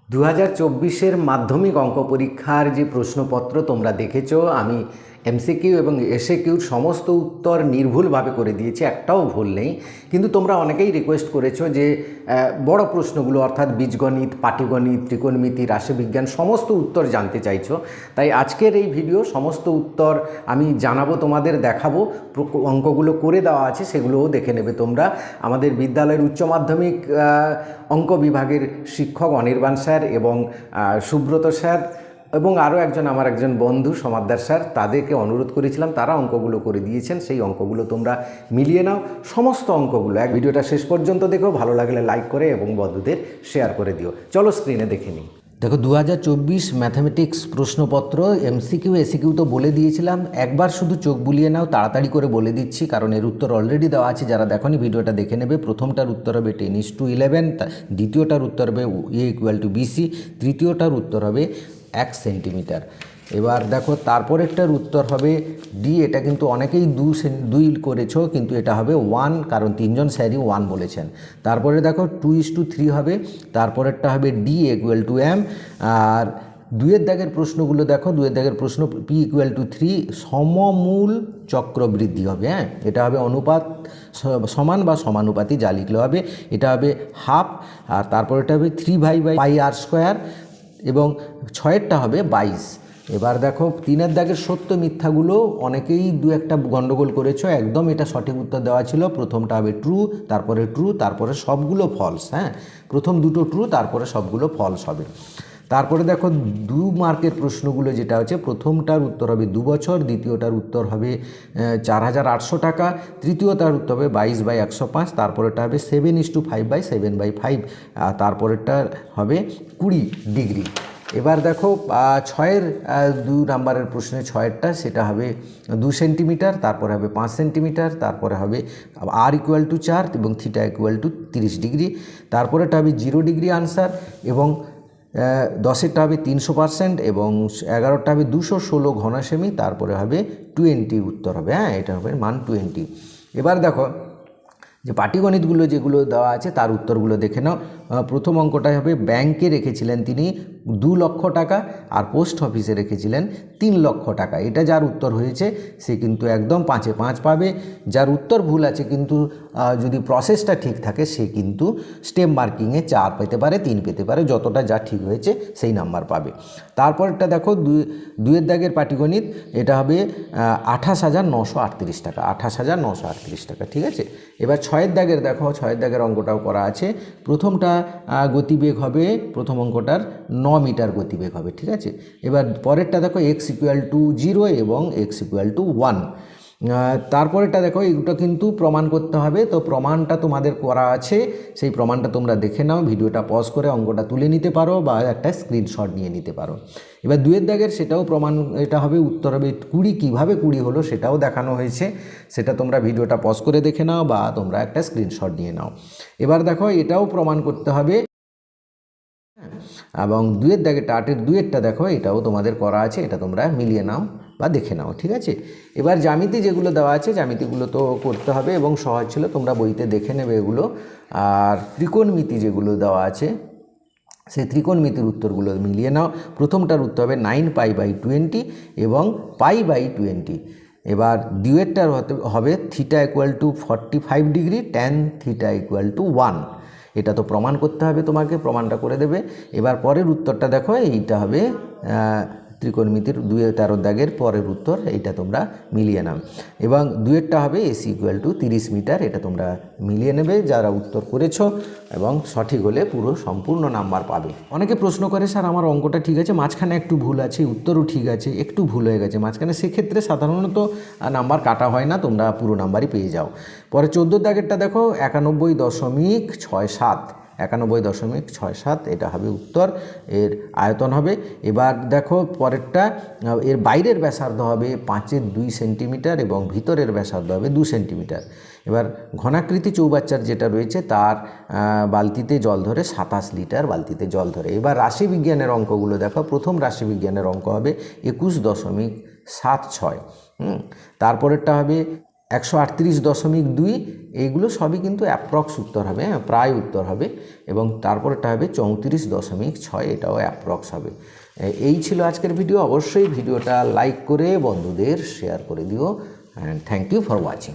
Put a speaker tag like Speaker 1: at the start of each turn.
Speaker 1: 2024-এর মাধ্যমিক অঙ্ক পরীক্ষার যে প্রশ্নপত্র তোমরা দেখেছো, আমি এমসিকিউ এবং এসএকিউর সমস্ত উত্তর নির্ভুলভাবে করে দিয়েছি, একটাও ভুল নেই। কিন্তু তোমরা অনেকেই রিকোয়েস্ট করেছো যে বড় প্রশ্নগুলো অর্থাৎ বীজগণিত, পাটিগণিত, ত্রিকোণমিতি, রাশিবিজ্ঞান সমস্ত উত্তর জানতে চাইছো। তাই আজকের এই ভিডিও সমস্ত উত্তর আমি জানাবো, তোমাদের দেখাবো। অঙ্কগুলো করে দেওয়া আছে, সেগুলোও দেখে নেবে তোমরা। আমাদের বিদ্যালয়ের উচ্চ মাধ্যমিক অঙ্ক বিভাগের শিক্ষক অনির্বাণ স্যার এবং সুব্রত স্যার এবং আরও আমার একজন বন্ধু সমাদ্দার স্যার, তাদেরকে অনুরোধ করেছিলাম, তারা অঙ্কগুলো করে দিয়েছেন। সেই অঙ্কগুলো তোমরা মিলিয়ে নাও, সমস্ত অঙ্কগুলো। ভিডিওটা শেষ পর্যন্ত দেখো, ভালো লাগলে লাইক করে এবং বন্ধুদের শেয়ার করে দিও। চলো স্ক্রিনে দেখে নিই। দেখো, 2024 ম্যাথামেটিক্স প্রশ্নপত্র এমসিকিউ এসিকিউ তো বলে দিয়েছিলাম, একবার শুধু চোখ বুলিয়ে নাও, তাড়াতাড়ি করে বলে দিচ্ছি কারণ এর উত্তর অলরেডি দেওয়া আছে। যারা দেখোনি ভিডিওটা দেখে নেবে। প্রথমটার উত্তর হবে 10:11, দ্বিতীয়টার উত্তর হবে A=BC, তৃতীয়টার উত্তর হবে 1 সেন্টিমিটার। এবার দেখো, তারপরেরটার উত্তর হবে ডি। এটা কিন্তু অনেকেই 2 করেছো, কিন্তু এটা হবে 1, কারণ 3জন স্যারই 1 বলেছেন। তারপরে দেখো 2:3 হবে। তারপরেরটা হবে D=M। আর 2-এর দাগের প্রশ্নগুলো দেখো, 2-এর দাগের প্রশ্ন P=3, সমমূল চক্রবৃদ্ধি হবে। হ্যাঁ, এটা হবে অনুপাত সমান বা সমানুপাতি, যা লিখলে হবে। এটা হবে হাফ। আর তারপরেটা হবে 3/πr²। এবং 6-এরটা হবে 22। এবার দেখো, 3-এর দাগের সত্য মিথ্যাগুলো অনেকেই 2-একটা গণ্ডগোল করেছো। একদম এটা সঠিক উত্তর দেওয়া ছিল। প্রথমটা হবে ট্রু, তারপরে ট্রু, তারপরে সবগুলো ফলস। হ্যাঁ, প্রথম দুটো ট্রু, তারপরে সবগুলো ফলস হবে। তারপরে দেখো 2 মার্কের প্রশ্নগুলো যেটা হচ্ছে, প্রথমটার উত্তর হবে 2 বছর, দ্বিতীয়টার উত্তর হবে 4,800 টাকা, তৃতীয়টার উত্তর হবে 22/105, তারপরেটা হবে 7:5/7/5, তারপরেরটা হবে 20 ডিগ্রি। এবার দেখো 6-এর 2 নাম্বারের প্রশ্নে 6-এরটা, সেটা হবে 2 সেন্টিমিটার, তারপরে হবে 5 সেন্টিমিটার, তারপরে হবে r=4 এবং θ=30 ডিগ্রি। তারপরেটা হবে 0 ডিগ্রি আনসার এবং 10-এরটা হবে 300% এবং 11-টা হবে 216 ঘন সেমি, তারপরে হবে 20 উত্তর হবে। হ্যাঁ, এটা হবে মান 20। এবার দেখো যে পাটিগণিতগুলো যেগুলো দেওয়া আছে তার উত্তরগুলো দেখে নাও। প্রথম অঙ্কটা হবে ব্যাংকে রেখেছিলেন তিনি 2 লক্ষ টাকা, আর পোস্ট অফিসে রেখেছিলেন 3 লক্ষ টাকা। এটা যার উত্তর হয়েছে সে কিন্তু একদম 5-এ 5 পাবে। যার উত্তর ভুল আছে কিন্তু যদি প্রসেসটা ঠিক থাকে, সে কিন্তু স্টেপ মার্কিংয়ে 4 পেতে পারে, 3 পেতে পারে, যতটা যা ঠিক হয়েছে সেই নাম্বার পাবে। তারপরটা দেখো 2-এর দাগের পাটিগণিত, এটা হবে 28,938 টাকা, 28,938 টাকা। ঠিক আছে। এবার 6-এর দাগের দেখো, 6-এর দাগের অঙ্কটাও করা আছে। প্রথমটা গতিবেগ হবে, প্রথম অঙ্কটার 9 মিটার গতিবেগ হবে। ঠিক আছে। এবার পরেরটা দেখো x=0 এবং x=1। তারপরেটা দেখো, এগুলো কিন্তু প্রমাণ করতে হবে, তো প্রমাণটা তোমাদের করা আছে, সেই প্রমাণটা তোমরা দেখে নাও। ভিডিওটা পজ করে অঙ্কটা তুলে নিতে পারো বা একটা স্ক্রিনশট নিয়ে নিতে পারো। এবার 2-এর দাগের সেটাও প্রমাণ, এটা হবে উত্তর হবে 20। কীভাবে 20 হলো সেটাও দেখানো হয়েছে, সেটা তোমরা ভিডিওটা পজ করে দেখে নাও বা তোমরা একটা স্ক্রিনশট নিয়ে নাও। এবার দেখো, এটাও প্রমাণ করতে হবে এবং 2-এর দাগে 8-এর 2-এরটা দেখো, এটাও তোমাদের করা আছে, এটা তোমরা মিলিয়ে নাও বা দেখে নাও। ঠিক আছে। এবার জ্যামিতি যেগুলো দেওয়া আছে, জ্যামিতিগুলো তো করতে হবে এবং সহজ ছিল, তোমরা বইতে দেখে নেবে এগুলো। আর ত্রিকোণমিতি যেগুলো দেওয়া আছে, সেই ত্রিকোণমিতির উত্তরগুলো মিলিয়ে নাও। প্রথমটার উত্তর হবে 9π/20 এবং π/20। এবার 2-এরটার হবে θ=45 ডিগ্রি, tan θ=1। এটা তো প্রমাণ করতে হবে, তোমাকে প্রমাণটা করে দেবে। এবার পরের উত্তরটা দেখো, এইটা হবে ত্রিকোণমিতির 2-13 দাগের পরের উত্তর, এইটা তোমরা মিলিয়ে নাও। এবং 2-এরটা হবে AC=30 মিটার, এটা তোমরা মিলিয়ে নেবে যারা উত্তর করেছো, এবং সঠিক হলে পুরো সম্পূর্ণ নাম্বার পাবে। অনেকে প্রশ্ন করে, স্যার আমার অঙ্কটা ঠিক আছে, মাঝখানে একটু ভুল আছে, উত্তরও ঠিক আছে, একটু ভুল হয়ে গেছে মাঝখানে, সেক্ষেত্রে সাধারণত নাম্বার কাটা হয় না, তোমরা পুরো নাম্বারই পেয়ে যাও। পরে 14 দাগেরটা দেখো 91.67, 91.67, এটা হবে উত্তর, এর আয়তন হবে। এবার দেখো পরেরটা, এর বাইরের ব্যাসার্ধ হবে 5/2 সেন্টিমিটার এবং ভিতরের ব্যাসার্ধ হবে 2 সেন্টিমিটার। এবার ঘনাকৃতি চৌবাচ্চার যেটা রয়েছে, তার বালতিতে জল ধরে 27 লিটার বালতিতে জল ধরে। এবার রাশিবিজ্ঞানের অঙ্কগুলো দেখো। প্রথম রাশিবিজ্ঞানের অঙ্ক হবে 21.76। তারপরেরটা হবে 138.2, এইগুলো সবই কিন্তু অ্যাপ্রক্স উত্তর হবে, হ্যাঁ, প্রায় উত্তর হবে। এবং তারপরটা হবে 34.6, এটাও অ্যাপ্রক্স হবে। এই ছিল আজকের ভিডিও। অবশ্যই ভিডিওটা লাইক করে বন্ধুদের শেয়ার করে দিও। And thank you for watching.